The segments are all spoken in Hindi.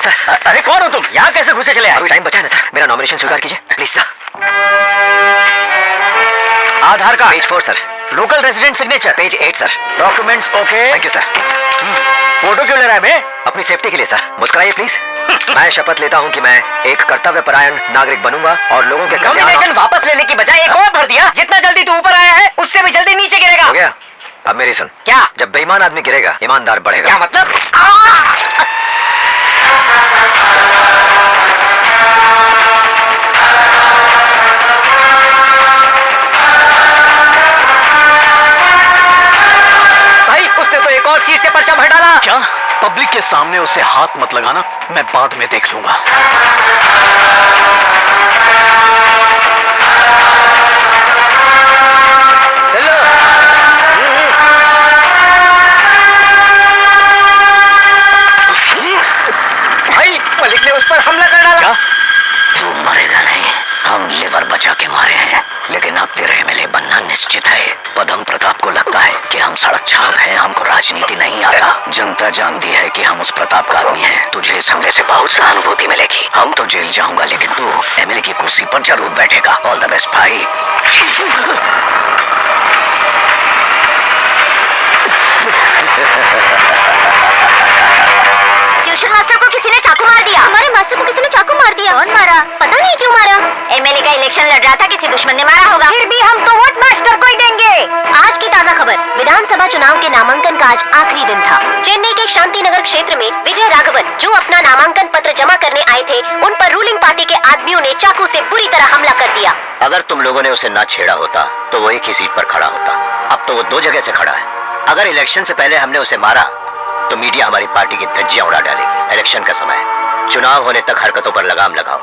सर। अरे कौन हो तुम? यहाँ कैसे घुसे चले आए? अभी टाइम बचा है ना सर, मेरा नॉमिनेशन स्वीकार कीजिए please sir. Aadhaar card page 4 sir. Local resident signature page 8 sir. Documents okay. Thank you sir. Photo क्यों ले रहा है बे? अपनी सेफ्टी के लिए सर, मुस्कुराइए प्लीज। मैं शपथ लेता हूँ कि मैं एक कर्तव्यपरायण नागरिक बनूंगा और लोगों के नॉमिनेशन वापस लेने की बजाय एक और भर दिया। जितना जल्दी तू ऊपर आया है उससे भी जल्दी नीचे गिरेगा। हो गया? अब मेरी सुन। क्या? जब बेईमान आदमी गिरेगा ईमानदार बढ़ेगा। क्या मतलब? भाई उसने तो एक और सीट से पर्चा भर डाला। क्या? पब्लिक के सामने उसे हाथ मत लगाना, मैं बाद में देख लूंगा। चलो। भाई मलिक ने उस पर हमला कर डाला। क्या? तू मरेगा नहीं, हम लिवर बचा के मारे हैं, लेकिन अब तेरे एमएलए बनना निश्चित है। पदम प्रताप को लगता है कि हम सड़क छाप हैं, हमको राजनीति नहीं आता। जनता जानती है कि हम उस प्रताप का आदमी हैं। तुझे इस हमले से बहुत सहानुभूति मिलेगी। हम तो जेल जाऊंगा, लेकिन तू एमएलए की कुर्सी पर जरूर बैठेगा। ऑल द बेस्ट भाई। ट्यूशन मास्टर को किसी ने चाकू मार दिया। हमारे मास्टर को किसी ने चाकू मार दिया। कौन मारा? पता नहीं क्यों मारा। एमएलए का इलेक्शन लड़ रहा था, किसी दुश्मन ने मारा होगा। फिर भी हम तो वोट मास्टर को ही देंगे। आज की ताजा खबर, विधानसभा चुनाव के नामांकन का आज आखिरी दिन था। चेन्नई के शांतिनगर क्षेत्र में विजय राघवन, जो अपना नामांकन पत्र जमा करने आए थे, उन पर रूलिंग पार्टी के आदमियों ने चाकू से बुरी तरह हमला कर दिया। अगर तुम लोगों ने उसे ना छेड़ा होता तो वो एक ही सीट पर खड़ा होता। अब तो वो 2 जगह से खड़ा है। अगर इलेक्शन से पहले हमने उसे मारा तो मीडिया हमारी पार्टी की धज्जियां उड़ा डालेगी। इलेक्शन का समय, चुनाव होने तक हरकतों पर लगाम लगाओ।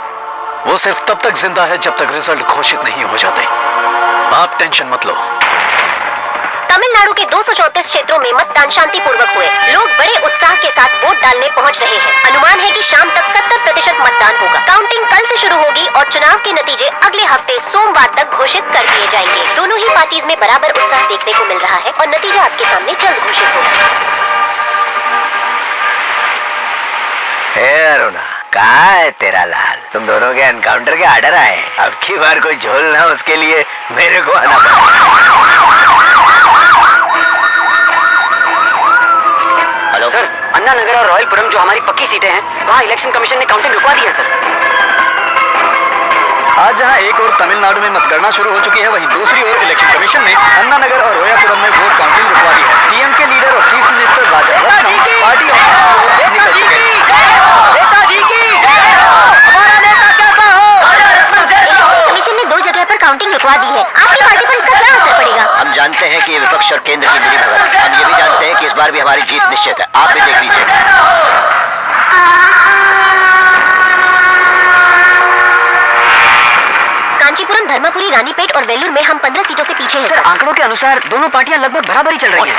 वो सिर्फ तब तक जिंदा है जब तक रिजल्ट घोषित नहीं हो जाते। आप टेंशन मत लो। तमिलनाडु के 234 क्षेत्रों में मतदान शांतिपूर्वक हुए। लोग बड़े उत्साह के साथ वोट डालने पहुंच रहे हैं। अनुमान है कि शाम तक 70% मतदान होगा। काउंटिंग कल से शुरू होगी और चुनाव के नतीजे अगले हफ्ते सोमवार तक घोषित कर दिए जाएंगे। दोनों ही पार्टीज में बराबर उत्साह देखने को मिल रहा है और नतीजा आपके सामने जल्द घोषित होगा। अरुणा, कहाँ है तेरा लाल? तुम दोनों के एनकाउंटर के आर्डर आए। अब की बार कोई झोल ना, उसके लिए मेरे को आना पड़ा। हेलो सर, अन्ना नगर और रॉयलपुरम जो हमारी पक्की सीटें हैं, वहाँ इलेक्शन कमीशन ने काउंटिंग रुकवा दी है सर। आज जहां एक और तमिलनाडु में मतगणना शुरू हो चुकी है, वहीं दूसरी ओर इलेक्शन कमीशन ने अन्ना नगर और रोयापुरम में वोट काउंटिंग रुकवा दी है। टीएम के लीडर और चीफ मिनिस्टर राजा रत्नम पार्टी निकल चुके हैं। कमीशन ने 2 जगह पर काउंटिंग रुकवा दी है। आपकी पार्टी पर इसका क्या असर पड़ेगा? हम जानते हैं कि ये विपक्ष और केंद्र की मिलीभगत। हम ये भी जानते हैं कि इस बार भी हमारी जीत निश्चित है। आप भी देख लीजिए। कांचीपुरम, धर्मपुरी, रानीपेट और वेल्लूर में हम 15 सीटों से पीछे हैं। सर, आंकड़ों के अनुसार दोनों पार्टियां लगभग बराबर ही चल रही हैं।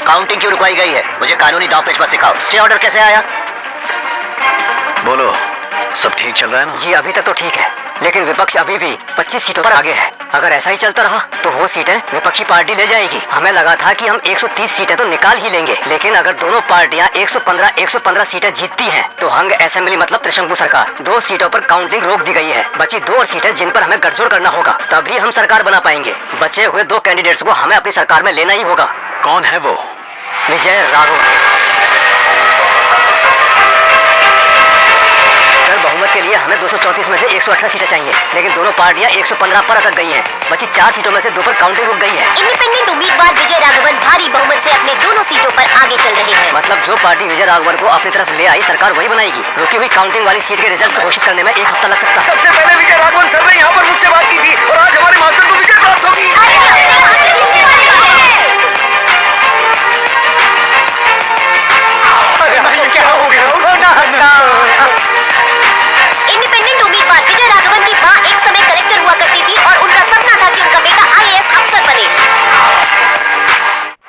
काउंटिंग क्यों रुकवाई गई है? मुझे कानूनी दांवपेच मत सिखाओ। स्टे ऑर्डर कैसे आया? बोलो, सब ठीक चल रहा है ना? जी अभी तक तो ठीक है, लेकिन विपक्ष अभी भी 25 सीटों पर आगे है। अगर ऐसा ही चलता रहा तो वो सीटें विपक्षी पार्टी ले जाएगी। हमें लगा था कि हम 130 सीटें तो निकाल ही लेंगे, लेकिन अगर दोनों पार्टियां 115 सीटें जीतती हैं तो हंग असेंबली मतलब त्रिशंकु सरकार। 2 सीटों पर काउंटिंग रोक दी गई है। बची 2 और सीटें जिन पर हमें गठजोड़ करना होगा, तभी हम सरकार बना पाएंगे। बचे हुए 2 कैंडिडेट्स को हमें अपनी सरकार में लेना ही होगा। कौन है वो? विजय राघवन। बहुमत के लिए हमें 234 में से 118 सीटें चाहिए, लेकिन दोनों पार्टियां 115 पर अटक गई हैं। बची 4 सीटों में से 2 पर काउंटिंग रुक गई है। इंडिपेंडेंट उम्मीदवार विजय राघवन भारी बहुमत से अपने दोनों सीटों पर आगे चल रहे हैं। मतलब जो पार्टी विजय राघवन को अपनी तरफ ले आई, सरकार वही बनाएगी। रुकी हुई काउंटिंग वाली सीट के रिजल्ट घोषित करने में 1 हफ्ता लग सकता है। सबसे पहले विजय राघवन सर ने यहाँ पर मुझसे बात की थी और आज हमारे मास्टर को विजय प्राप्त होगी। क्या हो गया? इंडिपेंडेंट उम्मीदवार विजय राघवन की मां एक समय कलेक्टर हुआ करती थी और उनका सपना था कि उनका बेटा आईएएस अफसर बने।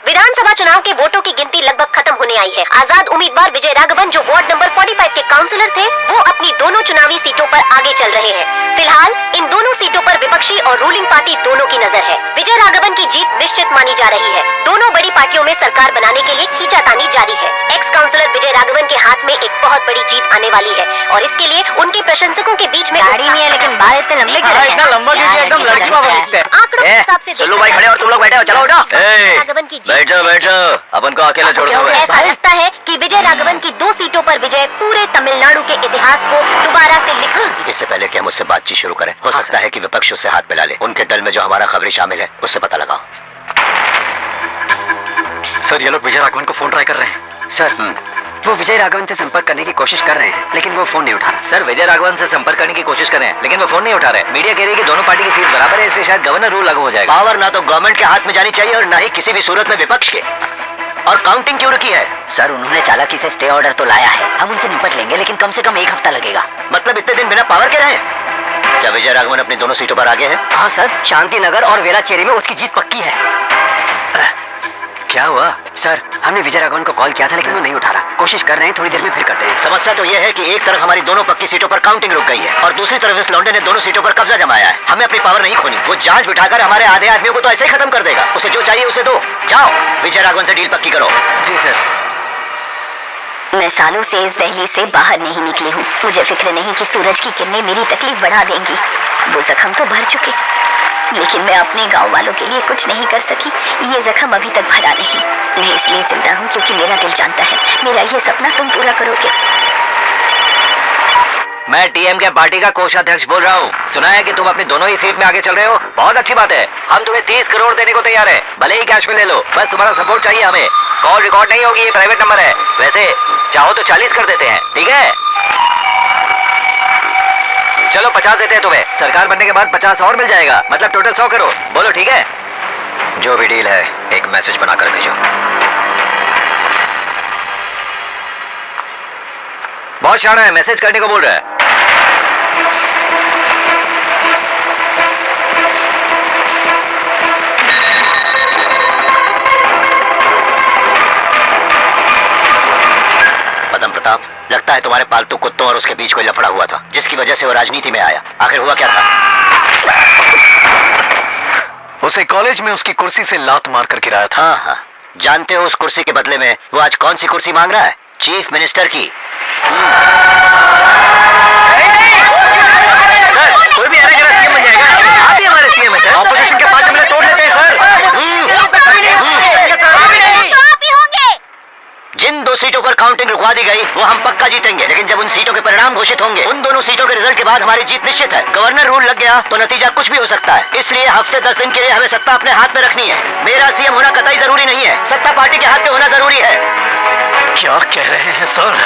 विधानसभा चुनाव के वोटों की गिनती लगभग खत्म होने आई है। आजाद उम्मीदवार विजय राघवन, जो वार्ड नंबर 45 के काउंसिलर थे, वो अपनी दोनों चुनावी सीटों पर आगे चल रहे हैं। फिलहाल इन दोनों सीटों पर विपक्षी और रूलिंग पार्टी दोनों की नजर है। विजय राघवन की जीत निश्चित मानी जा रही है। दोनों बड़ी पार्टी चौकियों में सरकार बनाने के लिए खींचातानी जारी है। एक्स काउंसलर विजय राघवन के हाथ में एक बहुत बड़ी जीत आने वाली है और इसके लिए उनके प्रशंसकों के बीच में गाड़ी नहीं है, लेकिन बाल इतने लंबे क्यों इतना लंबा क्योंकि एकदम लड़की बाबा दिखते हैं। आंकड़ों के हिसाब से सुल्लू भाई खड़े और तुम लोग बैठे हो, चलो उठो। राघवन की जीत बैठो बैठो, अपन को अकेले छोड़ दो। ऐसा लगता है कि विजय राघवन की 2 सीटों पर विजय पूरे तमिलनाडु के इतिहास को दोबारा से लिख। इससे पहले कि हम उससे बातचीत शुरू करें, हो सकता है कि विपक्ष उससे हाथ मिला ले। उनके दल में जो हमारा खबरी शामिल है उससे पता लगाओ। सर ये लोग विजय राघवन को फोन ट्राई कर रहे हैं। सर वो विजय राघवन से संपर्क करने की कोशिश कर रहे हैं, लेकिन वो फोन नहीं उठा रहा। सर विजय राघवन से संपर्क करने की कोशिश कर रहे हैं, लेकिन वो फोन नहीं उठा रहे। मीडिया कह रही है कि दोनों पार्टी की सीट बराबर है, इसलिए शायद गवर्नर रूल लागू हो जाएगा। पावर ना तो गवर्नमेंट के हाथ में जानी चाहिए और ना ही किसी भी सूरत में विपक्ष के। और काउंटिंग क्यों रुकी है? सर उन्होंने चालाकी से स्टे ऑर्डर तो लाया है, हम उनसे निपट लेंगे, लेकिन कम से कम 1 हफ्ता लगेगा। मतलब इतने दिन बिना पावर के रहे? क्या विजय राघवन अपनी दोनों सीटों पर आगे है? हाँ सर, शांति नगर और वेलाचेरी में उसकी जीत पक्की है। क्या हुआ? सर हमने विजय राघवन को कॉल किया था, लेकिन वो नहीं उठा रहा। कोशिश कर रहे हैं, थोड़ी देर में फिर करते हैं। समस्या तो यह है कि एक तरफ हमारी दोनों पक्की सीटों पर काउंटिंग रुक गई है और दूसरी तरफ इस लौंडे ने दोनों सीटों पर कब्जा जमाया है। हमें अपनी पावर नहीं खोनी। वो जांच बिठाकर हमारे आधे आदमियों को तो ऐसे ही खत्म कर देगा। उसे जो चाहिए उसे दो। जाओ विजय राघवन से डील पक्की करो। जी सर। मैं सालों से इस दहलीज से बाहर नहीं निकली हूँ। मुझे फिक्र नहीं कि सूरज की किरणें मेरी तकलीफ बढ़ा देंगी। वो जख्म तो भर चुके, लेकिन मैं अपने गांव वालों के लिए कुछ नहीं कर सकी। ये जख्म अभी तक भरा नहीं। मैं इसलिए जिंदा हूँ क्योंकि मेरा दिल जानता है मेरा ये सपना तुम पूरा करोगे। मैं टीएमके पार्टी का कोषाध्यक्ष बोल रहा हूँ। सुना है कि तुम अपनी दोनों ही सीट में आगे चल रहे हो, बहुत अच्छी बात है। हम तुम्हें 30 करोड़ देने को तैयार है, भले ही कैश में ले लो, बस तुम्हारा सपोर्ट चाहिए हमें। कॉल रिकॉर्ड नहीं होगी, ये प्राइवेट नंबर है। वैसे चाहो तो 40 कर देते हैं, ठीक है? चलो 50 देते हैं तुम्हें। सरकार बनने के बाद 50 और मिल जाएगा, मतलब टोटल 100 करोड़। बोलो ठीक है? जो भी डील है एक मैसेज बनाकर भेजो। बहुत शाना है, मैसेज करने को बोल रहा है। पदम प्रताप, लगता है तुम्हारे पालतू कुत्तों और उसके बीच कोई लफड़ा हुआ था, जिसकी वजह से वो राजनीति में आया। आखिर हुआ क्या था? उसे कॉलेज में उसकी कुर्सी से लात मार कर गिराया था। हाँ हाँ, जानते हो उस कुर्सी के बदले में वो आज कौन सी कुर्सी मांग रहा है? चीफ मिनिस्टर की। कोई भी आने का सीएम बन जाएगा। आप ही हमारे सीएम है सर। ऑपोजिशन के 5 मिनट तोड़ लेते हैं सर। जिन 2 सीटों पर काउंटिंग रुकवा दी गई वो हम पक्का जीतेंगे, लेकिन जब उन सीटों के परिणाम घोषित होंगे, उन दोनों सीटों के रिजल्ट के बाद हमारी जीत निश्चित है। गवर्नर रूल लग गया तो नतीजा कुछ भी हो सकता है। इसलिए हफ्ते 10 दिन के लिए हमें सत्ता अपने हाथ में रखनी है। मेरा सीएम होना कतई जरूरी नहीं है, सत्ता पार्टी के हाथ में होना जरूरी है। क्या कह रहे हैं सर?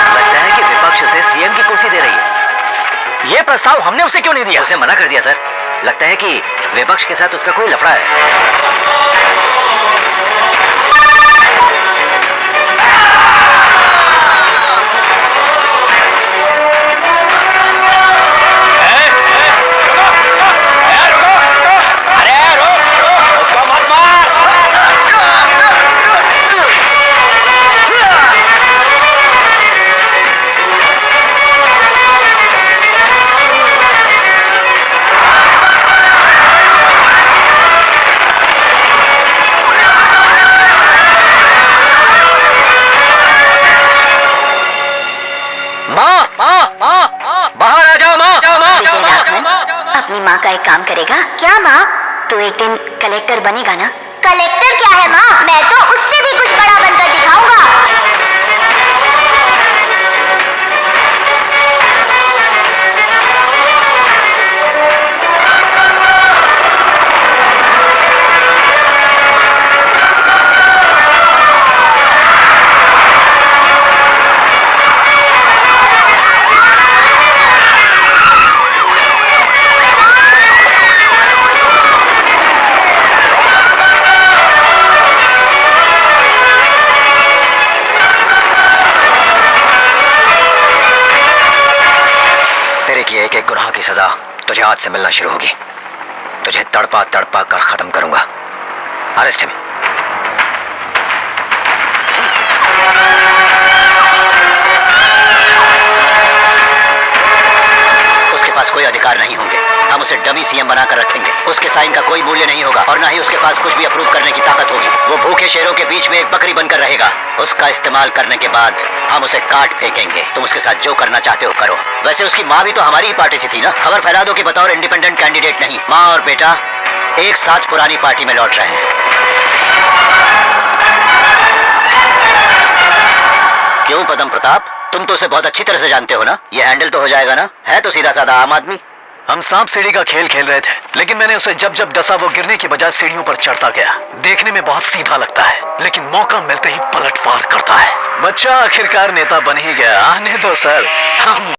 लगता है कि विपक्ष उसे सीएम की कुर्सी दे रही है। ये प्रस्ताव हमने उसे क्यों नहीं दिया? उसे मना कर दिया सर। लगता है कि विपक्ष के साथ उसका कोई लफड़ा है। अपनी माँ का एक काम करेगा क्या? माँ तू एक दिन कलेक्टर बनेगा ना? कलेक्टर क्या है माँ, मैं तो उससे भी कुछ बड़ा बनकर दिखाऊंगा। एक एक गुनाह की सजा तुझे आज से मिलना शुरू होगी। तुझे तड़पा तड़पा कर खत्म करूंगा। Arrest him. उसके पास कोई अधिकार नहीं होंगे। हम उसे डमी सीएम बनाकर रखेंगे। उसके साइन का कोई मूल्य नहीं होगा और ना ही उसके पास कुछ भी अप्रूव करने की ताकत होगी। वो भूखे शेरों के बीच में एक बकरी बनकर रहेगा। उसका इस्तेमाल करने के बाद हम उसे काट फेंकेंगे। तुम उसके साथ जो करना चाहते हो करो। वैसे उसकी माँ भी तो हमारी ही पार्टी से थी ना। खबर फैला दो कि बतौर इंडिपेंडेंट कैंडिडेट नहीं, माँ और बेटा एक साथ पुरानी पार्टी में लौट रहे हैं। क्यों पदम प्रताप, तुम तो उसे बहुत अच्छी तरह से जानते हो ना। ये हैंडल तो हो जाएगा ना। है तो सीधा साधा आम आदमी। हम सांप सीढ़ी का खेल खेल रहे थे, लेकिन मैंने उसे जब जब डसा वो गिरने की बजाय सीढ़ियों पर चढ़ता गया। देखने में बहुत सीधा लगता है, लेकिन मौका मिलते ही पलटवार करता है। बच्चा आखिरकार नेता बन ही गया। आने दो सर, हम